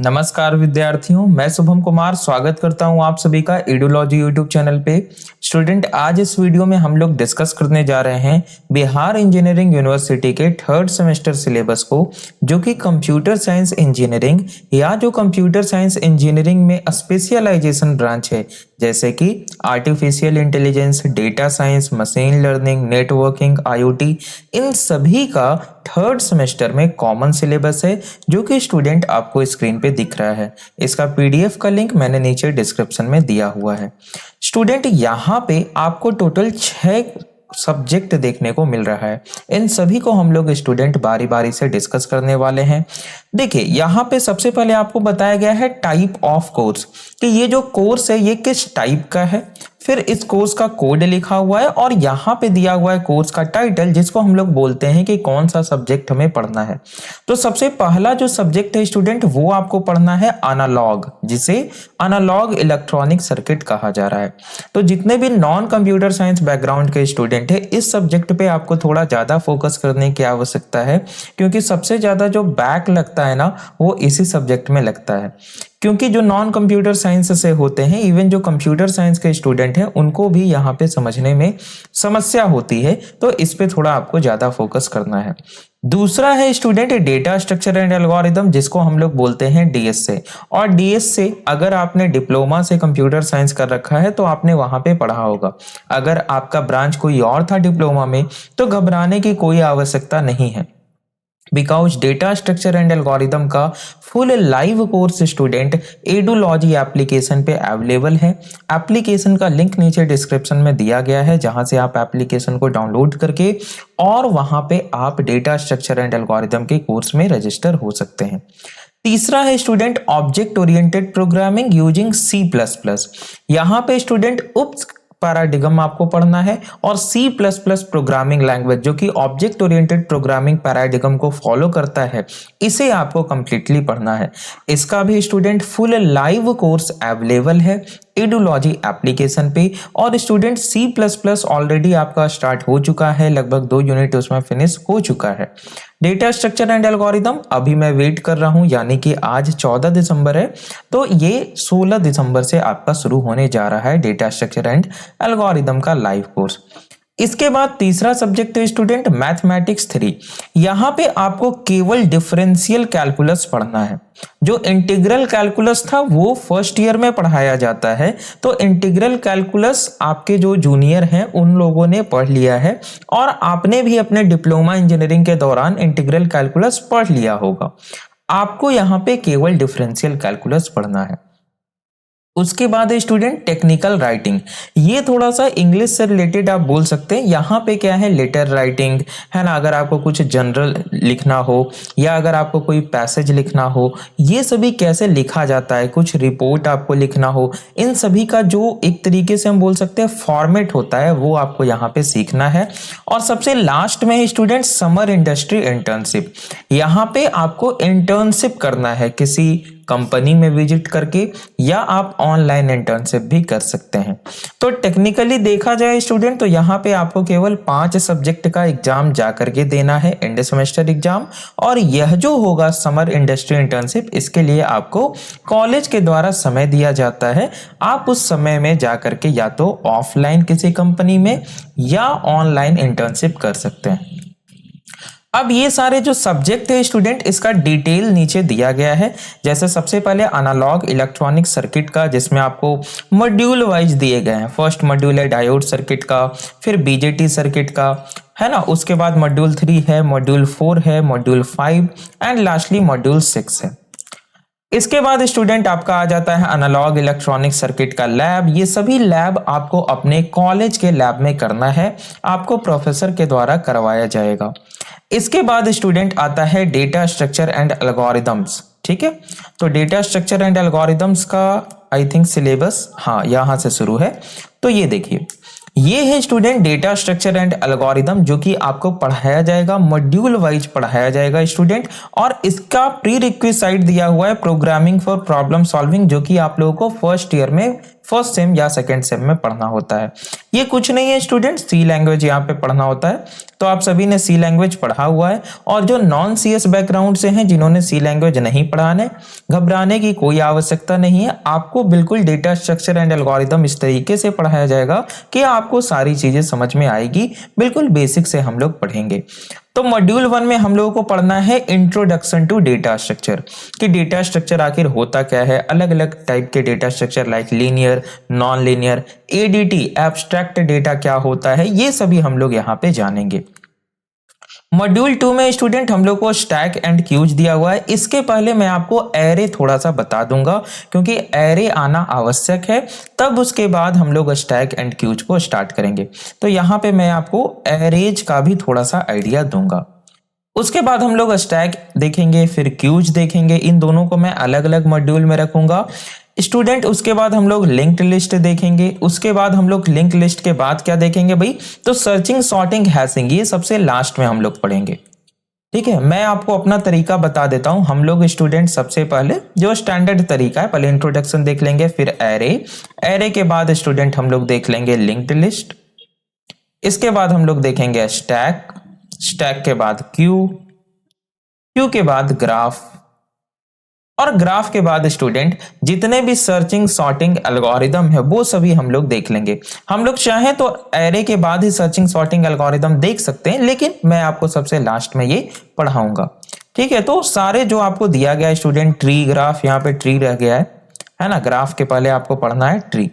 नमस्कार विद्यार्थियों, मैं शुभम कुमार स्वागत करता हूं आप सभी का एडुलॉजी यूट्यूब चैनल पे। स्टूडेंट, आज इस वीडियो में हम लोग डिस्कस करने जा रहे हैं बिहार इंजीनियरिंग यूनिवर्सिटी के थर्ड सेमेस्टर सिलेबस को, जो कि कंप्यूटर साइंस इंजीनियरिंग या जो कंप्यूटर साइंस इंजीनियरिंग में स्पेशलाइजेशन ब्रांच है, जैसे कि artificial intelligence, data science, machine learning, networking, IoT, इन सभी का थर्ड सेमेस्टर में कॉमन सिलेबस है, जो कि स्टूडेंट आपको स्क्रीन पे दिख रहा है। इसका पीडीएफ का लिंक मैंने नीचे डिस्क्रिप्शन में दिया हुआ है। स्टूडेंट, यहाँ पे आपको टोटल 6 सब्जेक्ट देखने को मिल रहा है। इन सभी को हम लोग स्टूडेंट बारी बारी से डिस्कस करने वाले हैं। देखिए, यहाँ पे सबसे पहले आपको बताया गया है टाइप ऑफ कोर्स, कि ये जो कोर्स है ये किस टाइप का है। फिर इस कोर्स का कोड लिखा हुआ है और यहाँ पे दिया हुआ है कोर्स का टाइटल, जिसको हम लोग बोलते हैं कि कौन सा सब्जेक्ट हमें पढ़ना है। तो सबसे पहला जो सब्जेक्ट है स्टूडेंट, वो आपको पढ़ना है एनालॉग, जिसे एनालॉग इलेक्ट्रॉनिक सर्किट कहा जा रहा है। तो जितने भी नॉन कंप्यूटर साइंस बैकग्राउंड के स्टूडेंट है, इस सब्जेक्ट पे आपको थोड़ा ज्यादा फोकस करने की आवश्यकता है, क्योंकि सबसे ज्यादा जो बैक लगता है ना, वो इसी सब्जेक्ट में लगता है। क्योंकि जो नॉन कंप्यूटर साइंस से होते हैं, इवन जो कंप्यूटर साइंस के स्टूडेंट हैं, उनको भी यहाँ पे समझने में समस्या होती है, तो इस पे थोड़ा आपको ज्यादा फोकस करना है। दूसरा है student data structure and algorithm, जिसको हम लोग बोलते हैं डीएसए। और डीएसए अगर आपने डिप्लोमा से कंप्यूटर साइंस कर रखा है तो आपने वहां पे पढ़ा होगा। अगर आपका ब्रांच कोई और था डिप्लोमा में, तो घबराने की कोई आवश्यकता नहीं है, because data structure and algorithm का full live course student Edulogy application पे अवेलेबल है। एप्लीकेशन का लिंक नीचे डिस्क्रिप्शन में दिया गया है, जहां से आप एप्लीकेशन को डाउनलोड करके और वहां पे आप डेटा स्ट्रक्चर एंड एल्गोरिथम के कोर्स में रजिस्टर हो सकते हैं। तीसरा है student object oriented programming using C++। यहाँ पे स्टूडेंट उप्स पैराडिगम आपको पढ़ना है और C++ प्रोग्रामिंग लैंग्वेज, जो कि ऑब्जेक्ट ओरिएंटेड प्रोग्रामिंग पैराडिगम को फॉलो करता है, इसे आपको कंप्लीटली पढ़ना है। इसका भी student full live course available है एडुलॉजी एप्लीकेशन पे। और स्टूडेंट C++ ऑलरेडी आपका स्टार्ट हो चुका है, लगभग 2 यूनिट उसमें फिनिश हो चुका है। डेटा स्ट्रक्चर एंड एल्गोरिथम अभी मैं वेट कर रहा हूं, यानी कि आज 14 दिसंबर है, तो ये 16 दिसंबर से आपका शुरू होने जा रहा है डेटा स्ट्रक्चर एंड एल्गोरिथम का लाइव कोर्स। इसके बाद तीसरा सब्जेक्ट है स्टूडेंट मैथमेटिक्स 3। यहाँ पे आपको केवल डिफरेंशियल कैलकुलस पढ़ना है। जो इंटीग्रल कैलकुलस था वो फर्स्ट ईयर में पढ़ाया जाता है, तो इंटीग्रल कैलकुलस आपके जो जूनियर हैं उन लोगों ने पढ़ लिया है, और आपने भी अपने डिप्लोमा इंजीनियरिंग के दौरान इंटीग्रल कैलकुलस पढ़ लिया होगा। आपको यहाँ पे केवल डिफरेंशियल कैलकुलस पढ़ना है। उसके बाद है स्टूडेंट टेक्निकल राइटिंग। ये थोड़ा सा इंग्लिश से रिलेटेड आप बोल सकते हैं। यहाँ पे क्या है, लेटर राइटिंग है ना, अगर आपको कुछ जनरल लिखना हो या अगर आपको कोई पैसेज लिखना हो, ये सभी कैसे लिखा जाता है, कुछ रिपोर्ट आपको लिखना हो, इन सभी का जो एक तरीके से हम बोल सकते हैं फॉर्मेट होता है, वो आपको यहाँ पे सीखना है। और सबसे लास्ट में है स्टूडेंट समर इंडस्ट्री इंटर्नशिप। यहाँ पे आपको इंटर्नशिप करना है किसी कंपनी में विजिट करके, या आप ऑनलाइन इंटर्नशिप भी कर सकते हैं। तो टेक्निकली देखा जाए स्टूडेंट, तो यहाँ पे आपको केवल 5 सब्जेक्ट का एग्जाम जा करके देना है, एंड सेमेस्टर एग्जाम। और यह जो होगा समर इंडस्ट्री इंटर्नशिप, इसके लिए आपको कॉलेज के द्वारा समय दिया जाता है। आप उस समय में जा करके या तो ऑफलाइन किसी कंपनी में या ऑनलाइन इंटर्नशिप कर सकते हैं। अब ये सारे जो सब्जेक्ट है स्टूडेंट, इसका डिटेल नीचे दिया गया है। जैसे सबसे पहले एनालॉग इलेक्ट्रॉनिक सर्किट का, जिसमें आपको मॉड्यूल वाइज दिए गए हैं। फर्स्ट मॉड्यूल है डायोड सर्किट का, फिर बीजेटी सर्किट का, है ना। उसके बाद मॉड्यूल 3 है, मॉड्यूल 4 है, मॉड्यूल 5 एंड लास्टली मॉड्यूल 6 है। इसके बाद स्टूडेंट आपका आ जाता है एनालॉग इलेक्ट्रॉनिक सर्किट का लैब। ये सभी लैब आपको अपने कॉलेज के लैब में करना है, आपको प्रोफेसर के द्वारा करवाया जाएगा। इसके बाद स्टूडेंट आता है डेटा स्ट्रक्चर एंड एल्गोरिथम्स। ठीक है, तो डेटा स्ट्रक्चर एंड एल्गोरिथम्स का आई थिंक सिलेबस हाँ यहां से शुरू है। तो ये देखिए, ये है student data structure and algorithm, जो कि आपको पढ़ाया जाएगा, मॉड्यूल वाइज पढ़ाया जाएगा स्टूडेंट। और इसका प्री रिक्विजिट दिया हुआ है प्रोग्रामिंग फॉर प्रॉब्लम सॉल्विंग, जो कि आप लोगों को फर्स्ट ईयर में फर्स्ट सेम या सेकंड सेम में पढ़ना होता है। ये कुछ नहीं है स्टूडेंट, सी लैंग्वेज यहाँ पे पढ़ना होता है। तो आप सभी ने सी लैंग्वेज पढ़ा हुआ है, और जो नॉन सीएस बैकग्राउंड से हैं, जिन्होंने सी लैंग्वेज नहीं पढ़ाने, घबराने की कोई आवश्यकता नहीं है। आपको बिल्कुल डेटा स्ट्रक्चर एंड एल्गोरिदम इस तरीके से पढ़ाया जाएगा कि आपको सारी चीजें समझ में आएगी। बिल्कुल बेसिक से हम लोग पढ़ेंगे। तो मॉड्यूल 1 में हम लोगों को पढ़ना है इंट्रोडक्शन टू डेटा स्ट्रक्चर, कि डेटा स्ट्रक्चर आखिर होता क्या है, अलग अलग टाइप के data structure like linear, non linear, ADT abstract data क्या होता है, ये सभी हम लोग यहाँ पे जानेंगे। मॉड्यूल 2 में स्टूडेंट हम लोग को स्टैक एंड क्यूज दिया हुआ है। इसके पहले मैं आपको एरे थोड़ा सा बता दूंगा, क्योंकि एरे आना आवश्यक है, तब उसके बाद हम लोग स्टैक एंड क्यूज को स्टार्ट करेंगे। तो यहाँ पे मैं आपको एरेज का भी थोड़ा सा आइडिया दूंगा। उसके बाद हम लोग स्टैक देखेंगे, फिर क्यूज देखेंगे। इन दोनों को मैं अलग अलग मॉड्यूल में रखूंगा स्टूडेंट। उसके बाद हम लोग लिंक्ड लिस्ट देखेंगे। उसके बाद हम लोग लिंक लिस्ट के बाद क्या देखेंगे भाई, तो सर्चिंग, सॉर्टिंग, हैशिंग, ये सबसे लास्ट में हम लोग पढ़ेंगे। ठीक है, मैं आपको अपना तरीका बता देता हूं। हम लोग स्टूडेंट सबसे पहले जो स्टैंडर्ड तरीका है, पहले इंट्रोडक्शन देख लेंगे, फिर एरे के बाद स्टूडेंट हम लोग देख लेंगे लिंक्ड लिस्ट। इसके बाद हम लोग देखेंगे स्टैक के बाद क्यू के बाद ग्राफ, और ग्राफ के बाद स्टूडेंट जितने भी सर्चिंग, सॉर्टिंग एल्गोरिदम है वो सभी हम लोग देख लेंगे। हम लोग चाहें तो एरे के बाद ही सर्चिंग, सॉर्टिंग एल्गोरिदम देख सकते हैं, लेकिन मैं आपको सबसे लास्ट में ये पढ़ाऊंगा। ठीक है, तो सारे जो आपको दिया गया है स्टूडेंट, ट्री ग्राफ, यहाँ पे ट्री रह गया है ना, ग्राफ के पहले आपको पढ़ना है ट्री।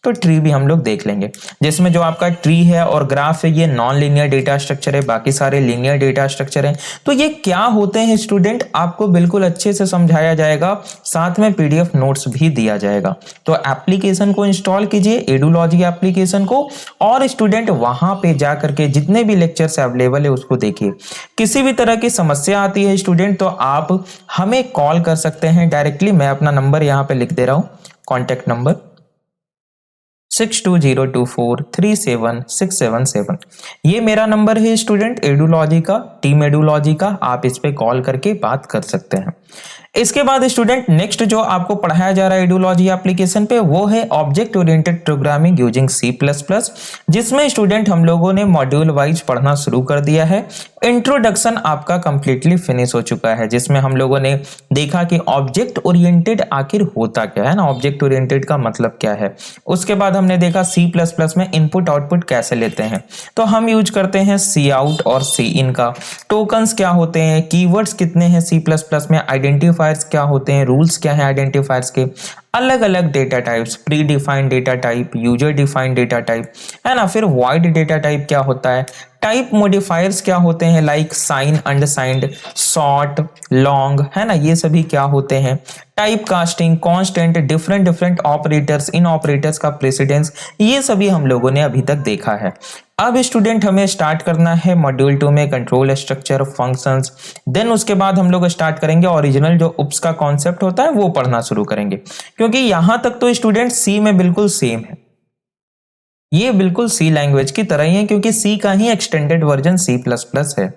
तो ट्री भी हम लोग देख लेंगे, जिसमें जो आपका ट्री है और ग्राफ है ये नॉन लीनियर डेटा स्ट्रक्चर है, बाकी सारे लीनियर डेटा स्ट्रक्चर है। तो ये क्या होते हैं स्टूडेंट, आपको बिल्कुल अच्छे से समझाया जाएगा, साथ में पीडीएफ नोट्स भी दिया जाएगा। तो एप्लीकेशन को इंस्टॉल कीजिए, एडुलॉजी एप्लीकेशन को, और स्टूडेंट वहां पे जाकर के जितने भी लेक्चर्स अवेलेबल है उसको देखिए। किसी भी तरह की समस्या आती है स्टूडेंट तो आप हमें कॉल कर सकते हैं डायरेक्टली। मैं अपना नंबर यहाँ पे लिख दे रहा हूं, कॉन्टेक्ट नंबर 6202437677। ये मेरा नंबर है स्टूडेंट, एडुलॉजी का, टीम एडुलॉजी का। आप इस पे कॉल करके बात कर सकते हैं। इसके बाद स्टूडेंट नेक्स्ट जो आपको पढ़ाया जा रहा है एडुलॉजी एप्लीकेशन पे, वो है object oriented programming using C++, जिसमें स्टूडेंट हम लोगों ने मॉड्यूल वाइज पढ़ना शुरू कर दिया है। इंट्रोडक्शन आपका कंप्लीटली फिनिश हो चुका है, जिसमें हम लोगों ने देखा कि ऑब्जेक्ट ओरिएंटेड आखिर होता क्या है ना, ऑब्जेक्ट ओरिएंटेड का मतलब क्या है। उसके बाद हमने देखा C++ में इनपुट आउटपुट कैसे लेते हैं, तो हम यूज करते हैं Cout और Cin का। टोकन्स क्या होते हैं, कीवर्ड्स कितने हैं C++ में, आइडेंटिफायर्स क्या होते हैं, रूल्स क्या है आइडेंटिफायर्स के, अलग अलग data types, pre defined data type, user defined data type, है ना। फिर वाइड डेटा टाइप क्या होता है, टाइप मॉडिफायर्स क्या होते हैं like sign, unsigned, short, long, है ना, ये सभी क्या होते हैं, type casting, constant, different operators, इन ऑपरेटर्स का प्रेसिडेंस, ये सभी हम लोगों ने अभी तक देखा है। अब स्टूडेंट हमें स्टार्ट करना है मॉड्यूल 2 में कंट्रोल स्ट्रक्चर, फंक्शंस। देन उसके बाद हम लोग स्टार्ट करेंगे ओरिजिनल जो उप्स का कॉन्सेप्ट होता है वो पढ़ना शुरू करेंगे, क्योंकि यहां तक तो स्टूडेंट सी में बिल्कुल सेम है, ये बिल्कुल सी लैंग्वेज की तरह ही है, क्योंकि सी का ही एक्सटेंडेड वर्जन C++ है।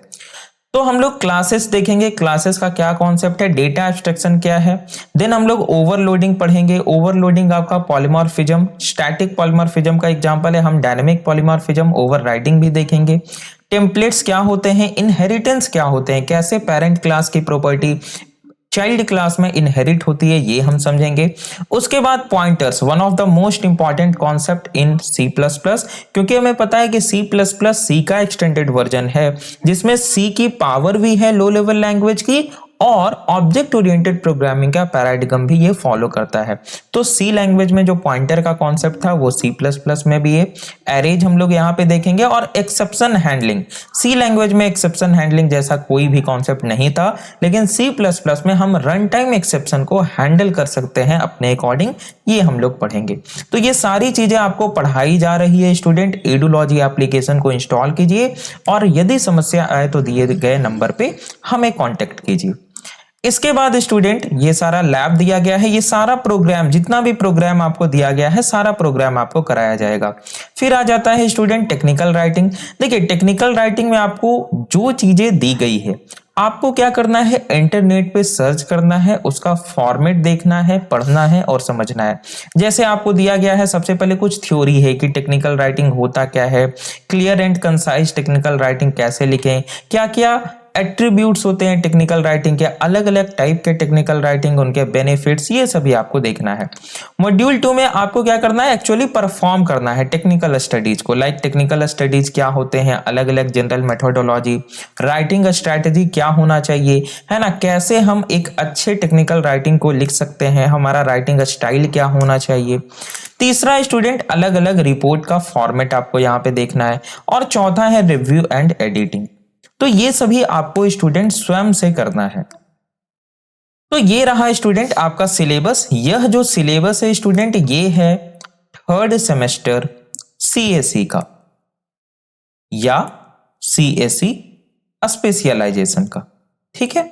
तो हम लोग क्लासेस देखेंगे, क्लासेस का क्या कॉन्सेप्ट है, डेटा एब्स्ट्रैक्शन क्या है। देन हम लोग ओवरलोडिंग पढ़ेंगे। ओवरलोडिंग आपका पॉलीमॉर्फिज्म, स्टैटिक पॉलीमॉर्फिज्म का एग्जांपल है, हम डायनेमिक पॉलीमॉर्फिज्म, ओवरराइडिंग भी देखेंगे। टेम्पलेट्स क्या होते हैं, इनहेरिटेंस क्या होते हैं, कैसे पेरेंट क्लास की प्रॉपर्टी चाइल्ड क्लास में इनहेरिट होती है, ये हम समझेंगे। उसके बाद pointers, one of the most important concept in C++, क्योंकि हमें पता है कि C++ का एक्सटेंडेड वर्जन है, जिसमें C की पावर भी है लो लेवल लैंग्वेज की, और ऑब्जेक्ट ओरिएंटेड प्रोग्रामिंग का पैराडिगम भी ये फॉलो करता है। तो सी लैंग्वेज में जो पॉइंटर का कॉन्सेप्ट था वो C++ में भी है। एरेज हम लोग यहाँ पे देखेंगे, और एक्सेप्शन हैंडलिंग, सी लैंग्वेज में एक्सेप्शन हैंडलिंग जैसा कोई भी कॉन्सेप्ट नहीं था, लेकिन C++ में हम रन टाइम एक्सेप्शन को हैंडल कर सकते हैं अपने अकॉर्डिंग, ये हम लोग पढ़ेंगे। तो ये सारी चीजें आपको पढ़ाई जा रही है स्टूडेंट। एडुलॉजी एप्लीकेशन को इंस्टॉल कीजिए, और यदि समस्या आए तो दिए गए नंबर पे हमें कॉन्टेक्ट कीजिए। इसके बाद स्टूडेंट ये सारा लैब दिया गया है, ये सारा प्रोग्राम, जितना भी प्रोग्राम आपको दिया गया है सारा प्रोग्राम आपको कराया जाएगा। फिर आ जाता है स्टूडेंट टेक्निकल राइटिंग। देखिए टेक्निकल राइटिंग में आपको जो चीजें दी गई है आपको क्या करना है, इंटरनेट पे सर्च करना है, उसका फॉर्मेट देखना है, पढ़ना है और समझना है। जैसे आपको दिया गया है, सबसे पहले कुछ थ्योरी है कि टेक्निकल राइटिंग होता क्या है, clear and concise technical writing कैसे लिखें, क्या क्या एट्रीब्यूट्स होते हैं टेक्निकल राइटिंग के, अलग अलग टाइप के टेक्निकल राइटिंग, उनके बेनिफिट्स, ये सभी आपको देखना है। मॉड्यूल 2 में आपको क्या करना है, एक्चुअली परफॉर्म करना है टेक्निकल स्टडीज को। लाइक टेक्निकल स्टडीज क्या होते हैं, अलग अलग जनरल मेथोडोलॉजी, राइटिंग स्ट्रैटेजी क्या होना चाहिए, है ना, कैसे हम एक अच्छे टेक्निकल राइटिंग को लिख सकते हैं, हमारा राइटिंग स्टाइल क्या होना चाहिए। तीसरा स्टूडेंट, अलग अलग रिपोर्ट का फॉर्मेट आपको यहाँ पे देखना है। और चौथा है रिव्यू एंड एडिटिंग। तो ये सभी आपको स्टूडेंट स्वयं से करना है। तो ये रहा स्टूडेंट आपका सिलेबस। यह जो सिलेबस है स्टूडेंट, ये है थर्ड सेमेस्टर सीएससी का या सीएससी स्पेशलाइजेशन का। ठीक है,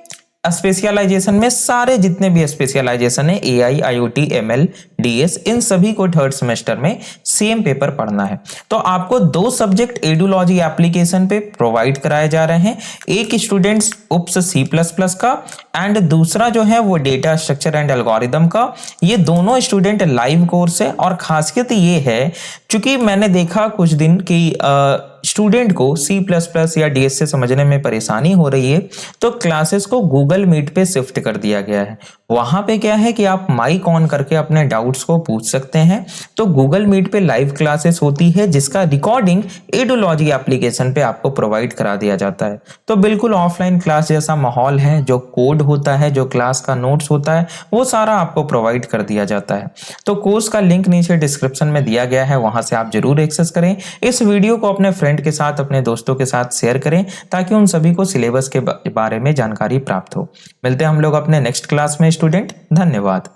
स्पेशलाइजेशन में सारे जितने भी स्पेशलाइजेशन है, एआई, आईओटी, एमएल, डीएस, इन सभी को थर्ड सेमेस्टर में सेम पेपर पढ़ना है। तो आपको 2 सब्जेक्ट एडुलॉजी एप्लीकेशन पे प्रोवाइड कराए जा रहे हैं। एक स्टूडेंट्स उप्स C++ का एंड दूसरा जो है वो डेटा स्ट्रक्चर एंड एल्गोरिदम का। ये दोनों स्टूडेंट लाइव कोर्स है और खासियत ये है, चूंकि मैंने देखा कुछ दिन की स्टूडेंट को C++ या DS से समझने में परेशानी हो रही है, तो क्लासेस को गूगल मीट पे शिफ्ट कर दिया गया है। वहां पे क्या है कि आप माइक ऑन करके अपने डाउट्स को पूछ सकते हैं। तो गूगल मीट पे लाइव क्लासेस होती है, जिसका रिकॉर्डिंग एडुलॉजी एप्लीकेशन पे आपको प्रोवाइड करा दिया जाता है। तो बिल्कुल ऑफलाइन क्लास जैसा माहौल है, जो कोड होता है, जो क्लास का नोट्स होता है, वो सारा आपको प्रोवाइड कर दिया जाता है। तो कोर्स का लिंक नीचे डिस्क्रिप्शन में दिया गया है, वहां से आप जरूर एक्सेस करें। इस वीडियो को अपने फ्रेंड के साथ, अपने दोस्तों के साथ शेयर करें, ताकि उन सभी को सिलेबस के बारे में जानकारी प्राप्त हो। मिलते हैं हम लोग अपने नेक्स्ट क्लास में स्टूडेंट। धन्यवाद।